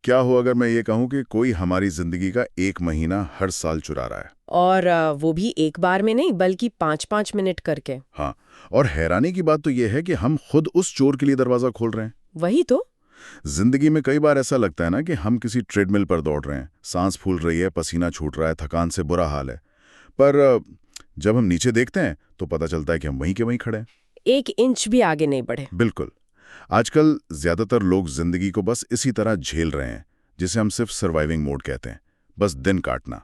क्या हो अगर मैं ये कहूँ कि कोई हमारी जिंदगी का 1 महीना हर साल चुरा रहा है। और वो भी एक बार में नहीं बल्कि 5-5 मिनट करके। हाँ, और हैरानी की बात तो ये है कि हम खुद उस चोर के लिए दरवाजा खोल रहे हैं। वही तो। जिंदगी में कई बार ऐसा लगता है ना कि हम किसी ट्रेडमिल पर दौड़ रहे हैं, सांस फूल रही है, पसीना छूट रहा है, थकान से बुरा हाल है। पर जब हम नीचे देखते हैं तो पता चलता है कि हम वहीं के वहीं खड़े हैं। 1 इंच भी आगे नहीं बढ़े। बिल्कुल। आजकल ज्यादातर लोग जिंदगी को बस इसी तरह झेल रहे हैं, जिसे हम सिर्फ सर्वाइविंग मोड कहते हैं, बस दिन काटना।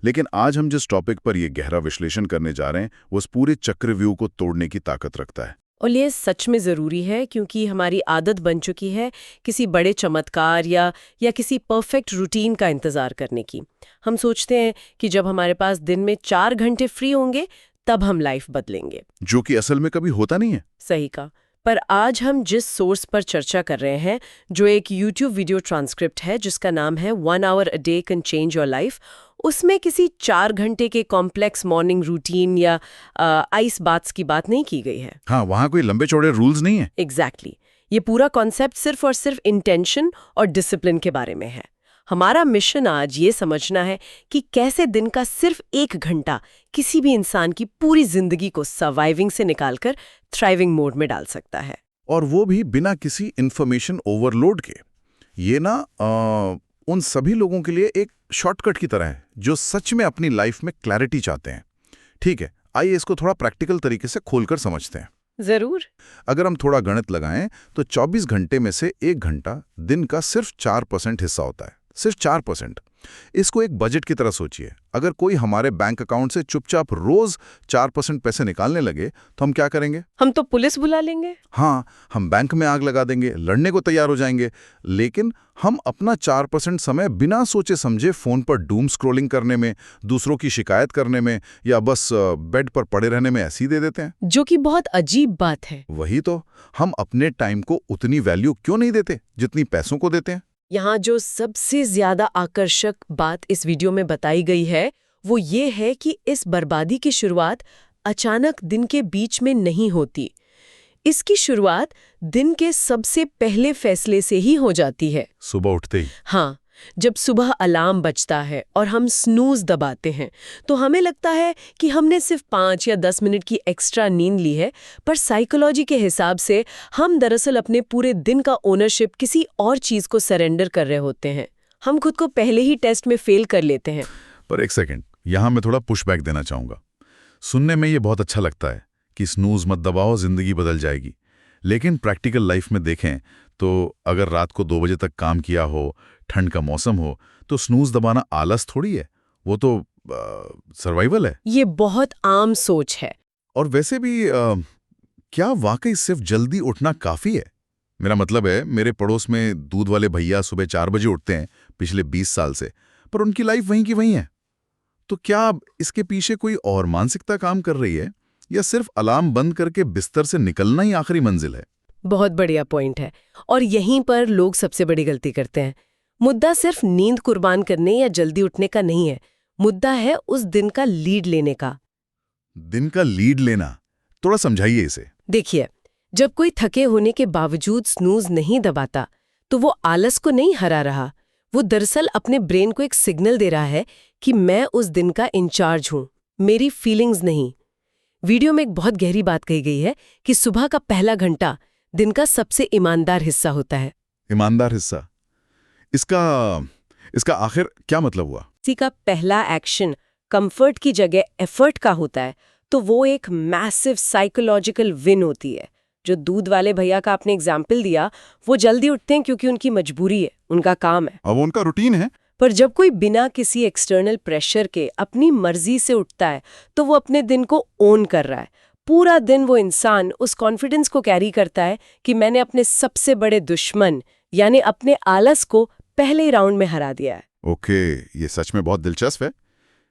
लेकिन आज हम जिस टॉपिक पर यह गहरा विश्लेषण करने जा रहे हैं वो उस पूरे चक्रव्यूह को तोड़ने की ताकत रखता है। और ये सच में ज़रूरी है क्योंकि हमारी आदत बन चुकी है किसी बड़े चमत्कार या किसी परफेक्ट रूटीन का इंतज़ार करने की। हम सोचते हैं कि जब हमारे पास दिन में 4 घंटे फ्री होंगे तब हम लाइफ बदलेंगे। जो कि असल में कभी होता नहीं है। सही कहा। पर आज हम जिस सोर्स पर चर्चा कर रहे हैं, जो एक YouTube वीडियो ट्रांसक्रिप्ट है जिसका नाम है 1 hour a day can change your life, उसमें किसी 4 घंटे के कॉम्प्लेक्स मॉर्निंग रूटीन या आइस बाथ्स की बात नहीं की गई है। हाँ, वहाँ कोई लंबे चौड़े रूल्स नहीं है। एग्जैक्टली। ये पूरा कॉन्सेप्ट सिर्फ और सिर्फ इंटेंशन और डिसिप्लिन के बारे में है। हमारा मिशन आज ये समझना है कि कैसे दिन का सिर्फ 1 घंटा किसी भी इंसान की पूरी जिंदगी को सर्वाइविंग से निकालकर थ्राइविंग मोड में डाल सकता है। और वो भी बिना किसी इंफॉर्मेशन ओवरलोड के। ये ना उन सभी लोगों के लिए एक शॉर्टकट की तरह है जो सच में अपनी लाइफ में क्लैरिटी चाहते हैं। ठीक है, आइए इसको थोड़ा प्रैक्टिकल तरीके से खोलकर समझते हैं। जरूर। अगर हम थोड़ा गणित लगाएं तो 24 घंटे में से 1 घंटा दिन का सिर्फ 4% हिस्सा होता है। सिर्फ 4%। इसको एक बजट की तरह सोचिए। अगर कोई हमारे बैंक अकाउंट से चुपचाप रोज 4% पैसे निकालने लगे तो हम क्या करेंगे? हम तो पुलिस बुला लेंगे। हाँ, हम बैंक में आग लगा देंगे, लड़ने को तैयार हो जाएंगे। लेकिन हम अपना 4% समय बिना सोचे समझे फोन पर डूम स्क्रॉलिंग करने में, दूसरों की शिकायत करने में या बस बेड पर पड़े रहने में ऐसे ही दे देते हैं। जो कि बहुत अजीब बात है। वही तो, हम अपने टाइम को उतनी वैल्यू क्यों नहीं देते जितनी पैसों को देते हैं? यहाँ जो सबसे ज्यादा आकर्षक बात इस वीडियो में बताई गई है वो ये है कि इस बर्बादी की शुरुआत अचानक दिन के बीच में नहीं होती। इसकी शुरुआत दिन के सबसे पहले फैसले से ही हो जाती है। सुबह उठते ही? हाँ, जब सुबह अलार्म बजता है और हम स्नूज दबाते हैं तो हमें लगता है कि हमने सिर्फ 5 या 10 मिनट की एक्स्ट्रा नींद ली है, पर साइकोलॉजी के हिसाब से हम दरअसल अपने पूरे दिन का ओनरशिप किसी और चीज को सरेंडर कर रहे होते हैं। हम खुद को पहले ही टेस्ट में फेल कर लेते हैं। पर एक सेकंड, यहां मैं थोड़ा पुशबैक देना चाहूंगा। सुनने में ये बहुत अच्छा लगता है कि स्नूज मत दबाओ, जिंदगी बदल जाएगी। लेकिन प्रैक्टिकल लाइफ में देखें तो अगर रात को 2 बजे तक काम किया हो, ठंड का मौसम हो, तो स्नूज दबाना आलस थोड़ी है, वो तो सर्वाइवल है। ये बहुत आम सोच है। और वैसे भी क्या वाकई सिर्फ जल्दी उठना काफी है? मेरा मतलब है, मेरे पड़ोस में दूध वाले भैया सुबह 4 बजे उठते हैं पिछले 20 साल से, पर उनकी लाइफ वहीं की वहीं है। तो क्या इसके पीछे कोई और मानसिकता काम कर रही है या सिर्फ अलार्म बंद करके बिस्तर से निकलना ही आखिरी मंजिल है? बहुत बढ़िया पॉइंट है। और यहीं पर लोग सबसे बड़ी गलती करते हैं। मुद्दा सिर्फ नींद कुर्बान करने या जल्दी उठने का नहीं है, मुद्दा है उस दिन का लीड लेने का। दिन का लीड लेना, थोड़ा समझाइए इसे। देखिए, जब कोई थके होने के बावजूद स्नूज नहीं दबाता तो वो आलस को नहीं हरा रहा, वो दरअसल अपने ब्रेन को एक सिग्नल दे रहा है कि मैं उस दिन का इंचार्ज हूं, मेरी फीलिंग्स नहीं। वीडियो में एक बहुत गहरी बात कही गई है कि सुबह का पहला घंटा दिन का सबसे ईमानदार हिस्सा होता है। ईमानदार हिस्सा? इसका आखिर क्या मतलब हुआ? किसी का पहला एक्शन कंफर्ट की जगह एफर्ट का होता है तो वो एक मैसिव साइकोलॉजिकल विन होती है। जो दूध वाले भैया का आपने एग्जाम्पल दिया, वो जल्दी उठते हैं क्योंकि उनकी मजबूरी है, उनका काम है, अब उनका रूटीन है। पर जब कोई बिना किसी एक्सटर्नल प्रेशर के अपनी मर्जी से उठता है तो वो अपने दिन को ओन कर रहा है। पूरा दिन वो इंसान उस कॉन्फिडेंस को कैरी करता है कि मैंने अपने सबसे बड़े दुश्मन यानी अपने आलस को पहले ही राउंड में हरा दिया है। ओके, ये सच में बहुत दिलचस्प है,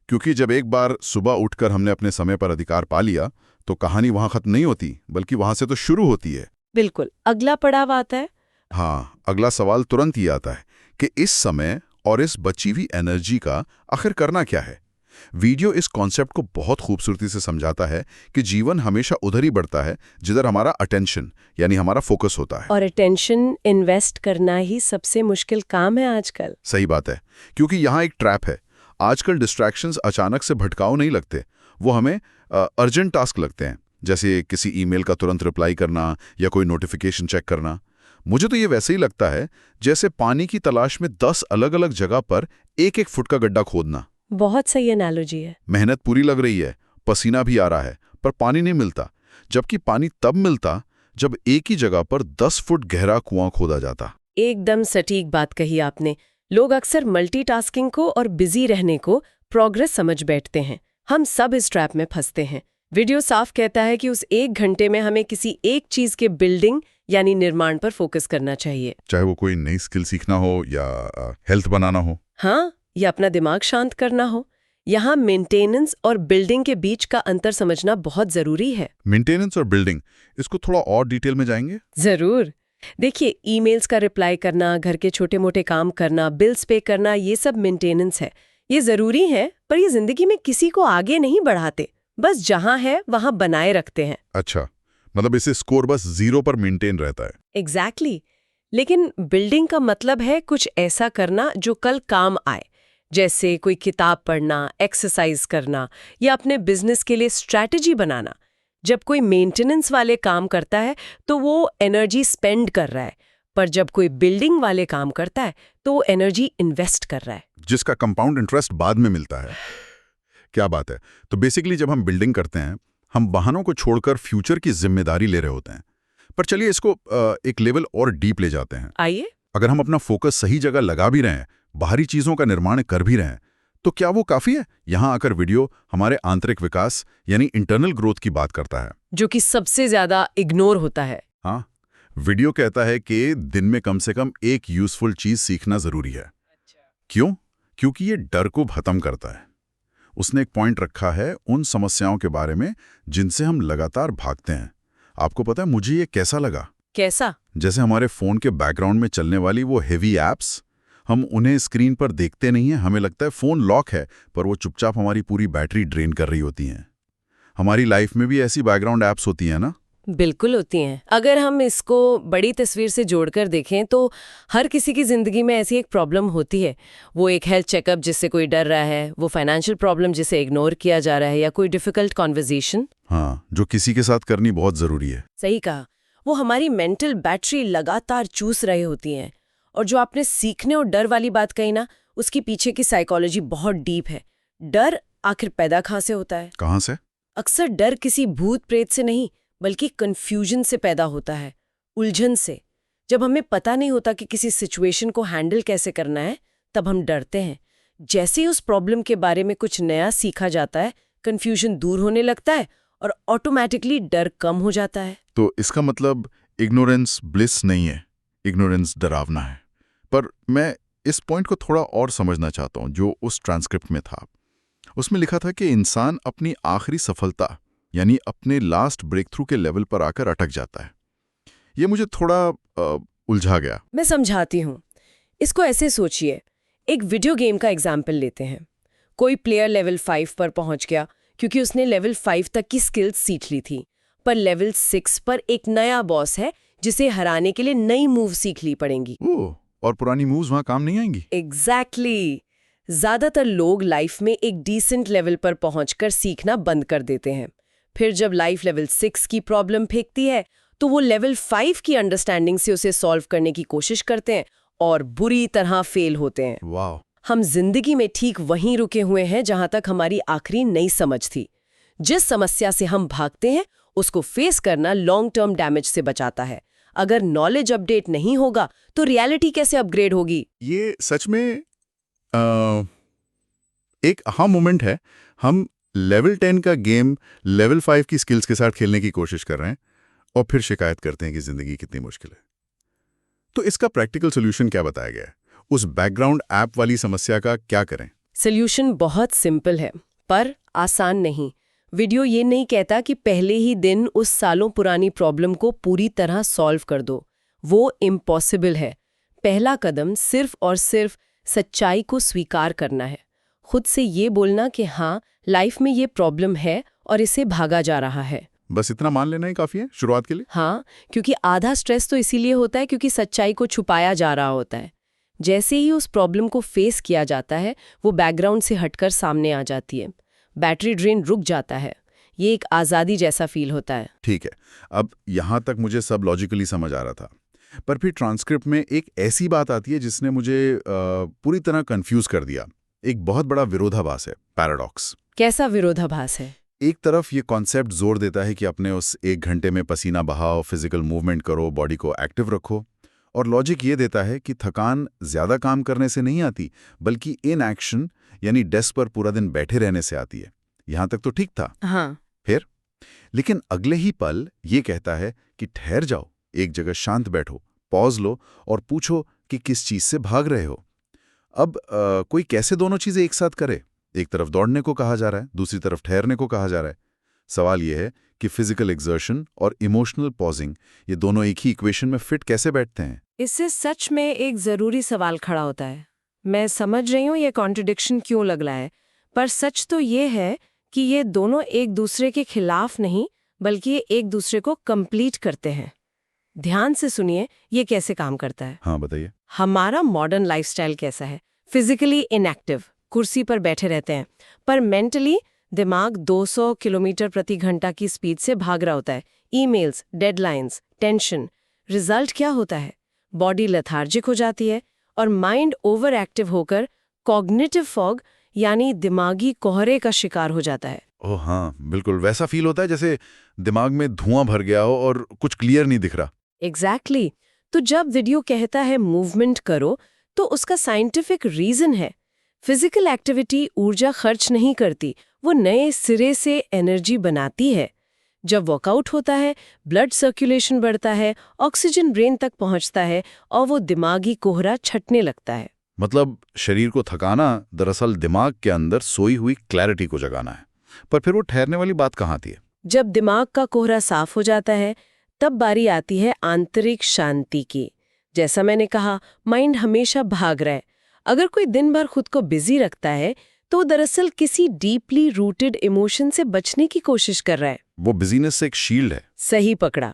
क्योंकि जब एक बार सुबह उठकर हमने अपने समय पर अधिकार पा लिया तो कहानी वहां खत्म नहीं होती, बल्कि वहां से तो शुरू होती है। बिल्कुल, अगला पड़ाव आता है। हाँ, अगला सवाल तुरंत ही आता है कि इस समय और इस बची हुई एनर्जी का आखिर करना क्या है? वीडियो इस कॉन्सेप्ट को बहुत खूबसूरती से समझाता है कि जीवन हमेशा उधर ही बढ़ता है जिधर हमारा अटेंशन यानी हमारा फोकस होता है। और अटेंशन इन्वेस्ट करना ही सबसे मुश्किल काम है आजकल। सही बात है, क्योंकि यहाँ एक ट्रैप है। आजकल डिस्ट्रैक्शंस अचानक से भटकाऊ नहीं लगते, वो हमें अर्जेंट टास्क लगते हैं, जैसे किसी ईमेल का तुरंत रिप्लाई करना या कोई नोटिफिकेशन चेक करना। मुझे तो ये वैसे ही लगता है जैसे पानी की तलाश में 10 अलग-अलग जगह पर एक एक फुट का गड्ढा खोदना। बहुत सही एनालॉजी है। मेहनत पूरी लग रही है, पसीना भी आ रहा है, पर पानी नहीं मिलता। जबकि पानी तब मिलता जब एक ही जगह पर 10 फुट गहरा कुआं खोदा जाता। एकदम सटीक बात कही आपने। लोग अक्सर मल्टीटास्किंग को और बिजी रहने को प्रोग्रेस समझ बैठते हैं। हम सब इस ट्रैप में फंसते हैं। वीडियो साफ कहता है कि उस 1 घंटे में हमें किसी एक चीज के बिल्डिंग यानी निर्माण पर फोकस करना चाहिए। चाहे वो कोई नई स्किल सीखना हो या हेल्थ बनाना हो। हाँ, या अपना दिमाग शांत करना हो। यहाँ मेंटेनेंस और बिल्डिंग के बीच का अंतर समझना बहुत जरूरी है। मेंटेनेंस और बिल्डिंग, इसको थोड़ा और डिटेल में जाएंगे? जरूर। देखिए, ईमेल्स का रिप्लाई करना, घर के छोटे मोटे काम करना, बिल्स पे करना, ये सब मेंटेनेंस है। ये जरूरी है, पर ये जिंदगी में किसी को आगे नहीं बढ़ाते, बस जहां है वहां बनाए रखते हैं। अच्छा, मतलब इसे स्कोर बस 0 पर मेंटेन रहता है। एग्जैक्टली। लेकिन बिल्डिंग का मतलब है कुछ ऐसा करना जो कल काम आए, जैसे कोई किताब पढ़ना, एक्सरसाइज करना या अपने बिजनेस के लिए स्ट्रैटेजी बनाना। जब कोई मेंटेनेंस वाले काम करता है तो वो एनर्जी स्पेंड कर रहा है, पर जब कोई बिल्डिंग वाले काम करता है तो वो एनर्जी इन्वेस्ट कर रहा है, जिसका कंपाउंड इंटरेस्ट बाद में मिलता है। क्या बात है। तो बेसिकली जब हम बिल्डिंग करते हैं, हम वाहनों को छोड़कर फ्यूचर की जिम्मेदारी ले रहे होते हैं। पर चलिए इसको एक लेवल और डीप ले जाते हैं। आइए। अगर हम अपना फोकस सही जगह लगा भी रहे हैं, बाहरी चीजों का निर्माण कर भी रहे हैं, तो क्या वो काफी है? यहाँ आकर वीडियो हमारे आंतरिक विकास यानी इंटरनल ग्रोथ की बात करता है, जो कि सबसे ज्यादा इग्नोर होता है। हाँ, वीडियो कहता है कि दिन में कम से कम एक यूजफुल चीज सीखना जरूरी है। क्यों? क्योंकि ये डर को खत्म करता है। उसने एक पॉइंट रखा है उन समस्याओं के बारे में जिनसे हम लगातार भागते हैं। आपको पता है मुझे ये कैसा लगा? कैसा? जैसे हमारे फोन के बैकग्राउंड में चलने वाली वो हेवी एप्स, हम उन्हें स्क्रीन पर देखते नहीं हैं, हमें लगता है फोन लॉक है, पर वो चुपचाप हमारी पूरी बैटरी ड्रेन कर रही होती हैं। हमारी लाइफ में भी ऐसी बैकग्राउंड एप्स होती हैं ना? बिल्कुल होती हैं। अगर हम इसको बड़ी तस्वीर से जोड़कर देखें तो हर किसी की जिंदगी में ऐसी एक प्रॉब्लम होती है। वो एक हेल्थ चेकअप जिससे कोई डर रहा है, वो फाइनेंशियल प्रॉब्लम जिसे इग्नोर किया जा रहा है, या कोई डिफिकल्ट कॉन्वर्सेशन, हाँ, जो किसी के साथ करनी बहुत जरूरी है। सही कहा। वो हमारी मेंटल बैटरी लगातार चूस रही होती हैं। और जो आपने सीखने और डर वाली बात कही ना, उसकी पीछे की साइकोलॉजी बहुत डीप है। डर आखिर पैदा कहाँ से होता है? कहाँ से? अक्सर डर किसी भूत प्रेत से नहीं, बल्कि कंफ्यूजन से पैदा होता है, उलझन से। जब हमें पता नहीं होता कि किसी सिचुएशन को हैंडल कैसे करना है, तब हम डरते हैं। जैसे ही उस प्रॉब्लम के बारे में कुछ नया सीखा जाता है, कंफ्यूजन दूर होने लगता है और ऑटोमैटिकली डर कम हो जाता है। तो इसका मतलब इग्नोरेंस ब्लिस नहीं है, इग्नोरेंस डरावना है। पर मैं इस पॉइंट को थोड़ा और समझना चाहता हूँ जो उस ट्रांसक्रिप्ट में था। उसमें लिखा था कि इंसान अपनी आखिरी सफलता यानी अपने लास्ट ब्रेक थ्रू के लेवल पर आकर अटक जाता है। ये मुझे थोड़ा उलझा गया। मैं समझाती हूँ। इसको ऐसे सोचिए, एक वीडियो गेम का एग्जाम्पल लेते हैं। कोई प्लेयर लेवल 5 पर पहुंच गया क्योंकि उसने लेवल 5 तक की स्किल्स सीख ली थी, पर लेवल 6 पर एक नया बॉस है जिसे हराने के लिए नई मूव सीख ली पड़ेंगी। ओह, और पुरानी मूव्स वहां काम नहीं आएंगी? एग्जैक्टली। ज्यादातर लोग लाइफ में एक डिसेंट लेवल पर पहुंचकर सीखना बंद कर देते हैं। फिर जब लाइफ लेवल 6 की प्रॉब्लम फेंकती है तो वो लेवल 5 की अंडरस्टैंडिंग से उसे सॉल्व करने की कोशिश करते हैं और बुरी तरह फेल होते हैं। वाह। हम जिंदगी में ठीक वहीं रुके हुए हैं जहां तक हमारी आखिरी नई समझ थी। जिस समस्या से हम भागते हैं उसको फेस करना लॉन्ग टर्म डैमेज से बचाता है। अगर नॉलेज अपडेट नहीं होगा तो रियलिटी कैसे अपग्रेड होगी? ये सच में एक अहा मोमेंट है। हम लेवल 10 का गेम लेवल 5 की स्किल्स के साथ खेलने की कोशिश कर रहे हैं और फिर शिकायत करते हैं कि जिंदगी कितनी मुश्किल है। तो इसका प्रैक्टिकल सोल्यूशन क्या बताया गया है? उस बैकग्राउंड ऐप वाली समस्या का क्या करें? सोल्यूशन बहुत सिंपल है, पर आसान नहीं। वीडियो ये नहीं कहता कि पहले ही दिन उस सालों पुरानी प्रॉब्लम को पूरी तरह सॉल्व कर दो। वो इम्पॉसिबल है। पहला कदम सिर्फ और सिर्फ सच्चाई को स्वीकार करना है। खुद से ये बोलना कि हाँ, लाइफ में ये प्रॉब्लम है और इसे भागा जा रहा है। बस इतना मान लेना ही काफी है शुरुआत के लिए। हाँ, क्योंकि आधा स्ट्रेस तो इसीलिए होता है क्योंकि सच्चाई को छुपाया जा रहा होता है। जैसे ही उस प्रॉब्लम को फेस किया जाता है, वो बैकग्राउंड से हटकर सामने आ जाती है। बैटरी ड्रेन रुक जाता है। ये एक आज़ादी जैसा फील होता है। ठीक है, अब यहाँ तक मुझे सब लॉजिकली समझ आ रहा था, पर फिर ट्रांसक्रिप्ट में एक ऐसी बात आती है जिसने मुझे पूरी तरह कंफ्यूज कर दिया। एक बहुत बड़ा विरोधाभास है, पैराडॉक्स। कैसा विरोधाभास है? एक तरफ ये कॉन्सेप्ट जोर देता है कि अपने उस 1 घंटे में पसीना बहाओ, फिजिकल मूवमेंट करो, बॉडी को एक्टिव रखो, और लॉजिक ये देता है कि थकान ज्यादा काम करने से नहीं आती, बल्कि इन एक्शन यानी डेस्क पर पूरा दिन बैठे रहने से आती है। यहां तक तो ठीक था। हाँ। फिर लेकिन अगले ही पल ये कहता है कि ठहर जाओ, एक जगह शांत बैठो, पॉज लो और पूछो कि किस चीज से भाग रहे हो। अब कोई कैसे दोनों चीजें एक साथ करे? एक तरफ दौड़ने को कहा जा रहा है, दूसरी तरफ ठहरने को कहा जा रहा है। सवाल यह है कि फिजिकल एक्सर्शन और इमोशनल पॉजिंग, ये दोनों एक ही इक्वेशन में फिट कैसे बैठते हैं? इससे सच में एक जरूरी सवाल खड़ा होता है। मैं समझ रही हूँ ये कॉन्ट्रडिक्शन क्यों लग रहा है, पर सच तो ये है कि ये दोनों एक दूसरे के खिलाफ नहीं, बल्कि ये एक दूसरे को कंप्लीट करते हैं। ध्यान से सुनिए ये कैसे काम करता है। हाँ, बताइए। हमारा मॉडर्न लाइफस्टाइल कैसा है? फिजिकली इनएक्टिव, कुर्सी पर बैठे रहते हैं, पर मेंटली दिमाग 200 किलोमीटर प्रति घंटा की स्पीड से भाग रहा होता है। Emails, deadlines, tension. रिजल्ट क्या होता है? बॉडी लेथार्जिक हो जाती है और माइंड ओवर एक्टिव होकर कॉग्निटिव फॉग यानी दिमागी कोहरे का शिकार हो जाता है। ओह हाँ, बिल्कुल वैसा फील होता है जैसे दिमाग में धुआं भर गया हो और कुछ क्लियर नहीं दिख रहा। एग्जैक्टली। तो जब वीडियो कहता है मूवमेंट करो, तो उसका साइंटिफिक रीजन है। फिजिकल एक्टिविटी ऊर्जा खर्च नहीं करती, वो नए सिरे से एनर्जी बनाती है। जब वर्कआउट होता है, ब्लड सर्कुलेशन बढ़ता है, ऑक्सीजन ब्रेन तक पहुंचता है और वो दिमागी कोहरा छटने लगता है। मतलब शरीर को थकाना दरअसल दिमाग के अंदर सोई हुई क्लैरिटी को जगाना है। पर फिर वो ठहरने वाली बात कहाँ आती है? जब दिमाग का कोहरा साफ हो जाता है, तब बारी आती है आंतरिक शांति की। जैसा मैंने कहा, माइंड हमेशा भाग रहा है। अगर कोई दिन भर खुद को बिजी रखता है, तो दरअसल किसी डीपली रूटेड इमोशन से बचने की कोशिश कर रहा है। वो बिजीनेस से एक शील्ड है। सही पकड़ा।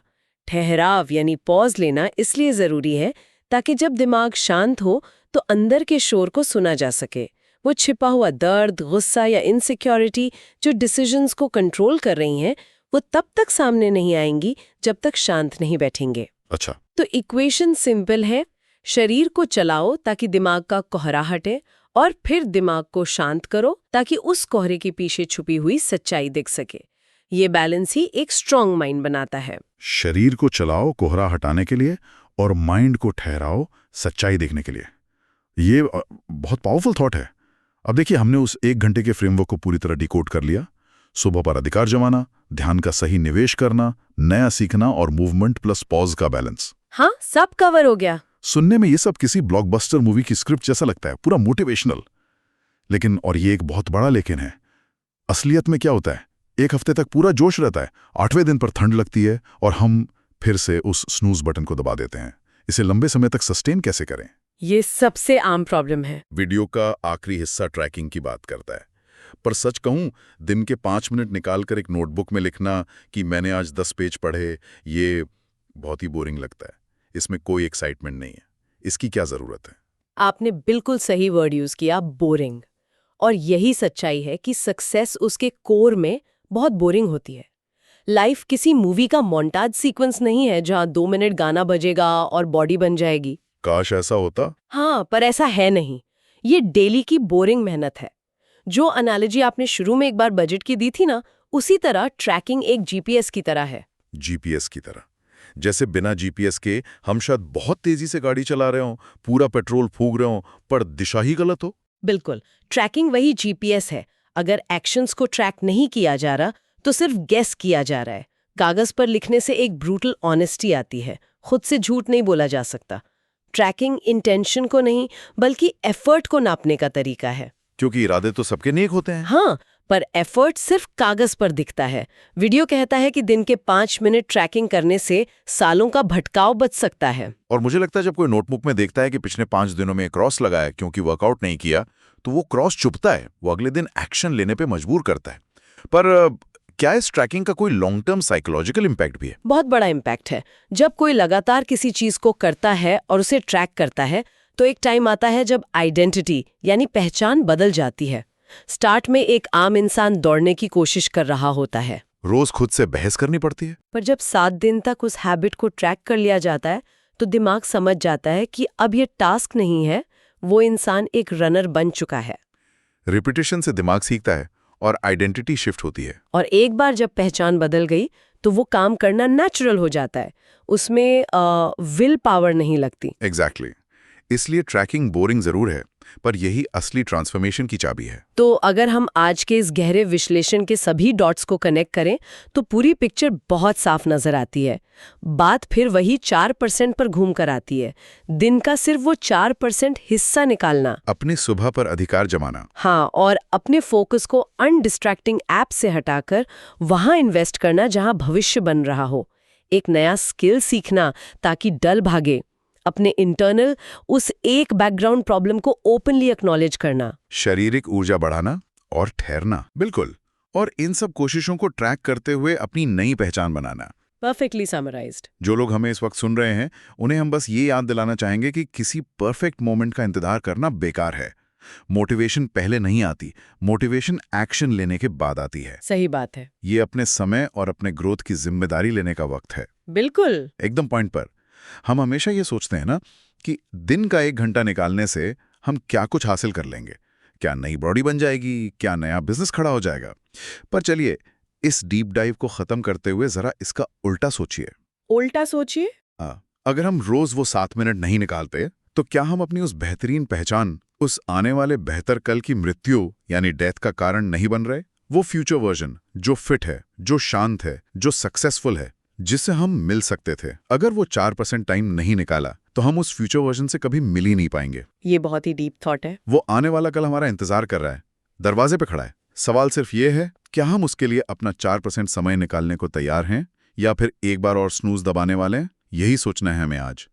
ठहराव यानी पॉज लेना इसलिए जरूरी है ताकि जब दिमाग शांत हो तो अंदर के शोर को सुना जा सके। वो छिपा हुआ दर्द, गुस्सा या इनसिक्योरिटी जो डिसीजंस को कंट्रोल कर रही हैं, वो तब तक सामने नहीं आएंगी जब तक शांत नहीं बैठेंगे। अच्छा, तो इक्वेशन सिंपल है, शरीर को चलाओ ताकि दिमाग का कोहरा हटे, और फिर दिमाग को शांत करो ताकि उस कोहरे के पीछे छुपी हुई सच्चाई दिख सके। ये बैलेंस ही एक स्ट्रॉन्ग माइंड बनाता है। शरीर को चलाओ कोहरा हटाने के लिए और माइंड को ठहराओ सच्चाई देखने के लिए। ये बहुत पावरफुल थॉट है। अब देखिए, हमने उस 1 घंटे के फ्रेमवर्क को पूरी तरह डिकोड कर लिया। सुबह पर अधिकार जमाना, ध्यान का सही निवेश करना, नया सीखना और मूवमेंट प्लस पॉज का बैलेंस। हाँ, सब कवर हो गया। सुनने में ये सब किसी ब्लॉकबस्टर मूवी की स्क्रिप्ट जैसा लगता है, पूरा मोटिवेशनल। लेकिन, और ये एक बहुत बड़ा लेकिन है, असलियत में क्या होता है? 1 हफ्ते तक पूरा जोश रहता है, 8वें दिन पर ठंड लगती है और हम फिर से उस स्नूज बटन को दबा देते हैं। इसे लंबे समय तक सस्टेन कैसे करें? ये सबसे आम प्रॉब्लम है। वीडियो का आखिरी हिस्सा ट्रैकिंग की बात करता है, पर सच कहूं, दिन के 5 मिनट निकालकर एक नोटबुक में लिखना कि मैंने आज 10 पेज पढ़े, ये बहुत ही बोरिंग लगता है। इसमें कोई एक्साइटमेंट नहीं है। इसकी क्या जरूरत है? आपने बिल्कुल सही वर्ड यूज किया, बोरिंग। और यही सच्चाई है कि सक्सेस उसके कोर में बहुत बोरिंग होती है। लाइफ किसी मूवी का मोन्टाज सीक्वेंस नहीं है जहां 2 मिनट गाना बजेगा और बॉडी बन जाएगी। काश ऐसा होता। हाँ, पर ऐसा है नहीं। ये डेली की बोरिंग मेहनत है। जो एनालॉजी आपने शुरू में एक बार बजट की दी थी ना, उसी तरह ट्रैकिंग एक जीपीएस की तरह है। जीपीएस की तरह? जैसे बिना जीपीएस के हम शायद बहुत तेजी से गाड़ी चला रहे हों, पूरा पेट्रोल फूंक रहे हों, पर दिशा ही गलत हो। बिल्कुल, ट्रैकिंग वही जीपीएस है। अगर एक्शंस को ट्रैक नहीं किया जा रहा तो सिर्फ गेस किया जा रहा है। कागज पर लिखने से एक ब्रूटल ऑनेस्टी आती है, खुद से झूठ नहीं बोला जा सकता। ट्रैकिंग इंटेंशन को नहीं बल्कि एफर्ट को नापने का तरीका है। क्योंकि इरादे तो सबके नेक होते हैं। हाँ, पर एफर्ट सिर्फ कागज पर दिखता है। वीडियो कहता है कि दिन के 5 मिनट ट्रैकिंग करने से सालों का भटकाव बच सकता है। और मुझे लगता है जब कोई नोटबुक में देखता है कि पिछले 5 दिनों में क्रॉस लगाया क्योंकि वर्कआउट नहीं किया, तो वो क्रॉस चुभता है, वो अगले दिन एक्शन लेने पे मजबूर करता है। पर क्या इस ट्रैकिंग का कोई लॉन्ग टर्म साइकोलॉजिकल इम्पैक्ट भी है? बहुत बड़ा इम्पैक्ट है। जब कोई लगातार किसी चीज को करता है और उसे ट्रैक करता है तो एक टाइम आता है जब आइडेंटिटी यानी पहचान बदल जाती है। स्टार्ट में एक आम इंसान दौड़ने की कोशिश कर रहा होता है, रोज खुद से बहस करनी पड़ती है। पर जब 7 दिन तक उस हैबिट को ट्रैक कर लिया जाता है तो दिमाग समझ जाता है कि अब ये टास्क नहीं है, वो इंसान एक रनर बन चुका है। रिपीटेशन से दिमाग सीखता है और आइडेंटिटी शिफ्ट होती है। और एक बार जब पहचान बदल गई तो वो काम करना नेचुरल हो जाता है, उसमें विल पावर नहीं लगती। एग्जैक्टली। इसलिए ट्रैकिंग बोरिंग जरूर है, पर यही असली ट्रांसफॉर्मेशन की चाबी है। तो अगर हम आज के इस गहरे विश्लेषण के सभी डॉट्स को कनेक्ट करें तो पूरी पिक्चर बहुत साफ नजर आती है। बात फिर वही 4% पर घूम कर आती है। दिन का सिर्फ वो 4% हिस्सा निकालना, अपनी सुबह पर अधिकार जमाना। हाँ, और अपने फोकस को अनडिस्ट्रैक्टिंग ऐप से हटाकर वहां इन्वेस्ट करना जहां भविष्य बन रहा हो। एक नया स्किल सीखना ताकि डल भागे। अपने इंटरनल उस एक बैकग्राउंड प्रॉब्लम को ओपनली एक्नॉलेज करना। शारीरिक ऊर्जा बढ़ाना और ठहरना। बिल्कुल। और इन सब कोशिशों को ट्रैक करते हुए अपनी नई पहचान बनाना। Perfectly summarised. जो लोग हमें इस वक्त सुन रहे हैं उन्हें हम बस ये याद दिलाना चाहेंगे कि किसी परफेक्ट मोमेंट का इंतजार करना बेकार है। मोटिवेशन पहले नहीं आती, मोटिवेशन एक्शन लेने के बाद आती है। सही बात है। ये अपने समय और अपने ग्रोथ की जिम्मेदारी लेने का वक्त है। बिल्कुल एकदम पॉइंट पर। हम हमेशा ये सोचते हैं ना कि दिन का 1 घंटा निकालने से हम क्या कुछ हासिल कर लेंगे, क्या नई बॉडी बन जाएगी, क्या नया बिजनेस खड़ा हो जाएगा। पर चलिए इस डीप डाइव को खत्म करते हुए जरा इसका उल्टा सोचिए। उल्टा सोचिए। अगर हम रोज वो 7 मिनट नहीं निकालते तो क्या हम अपनी उस बेहतरीन पहचान, उस आने वाले बेहतर कल की मृत्यु यानी डेथ का कारण नहीं बन रहे? वो फ्यूचर वर्जन जो फिट है, जो शांत है, जो सक्सेसफुल है, जिससे हम मिल सकते थे, अगर वो 4% टाइम नहीं निकाला तो हम उस फ्यूचर वर्जन से कभी मिल ही नहीं पाएंगे। ये बहुत ही डीप थॉट है। वो आने वाला कल हमारा इंतजार कर रहा है, दरवाजे पे खड़ा है। सवाल सिर्फ ये है, क्या हम उसके लिए अपना 4% समय निकालने को तैयार हैं या फिर एक बार और स्नूज दबाने वाले हैं? यही सोचना है हमें आज।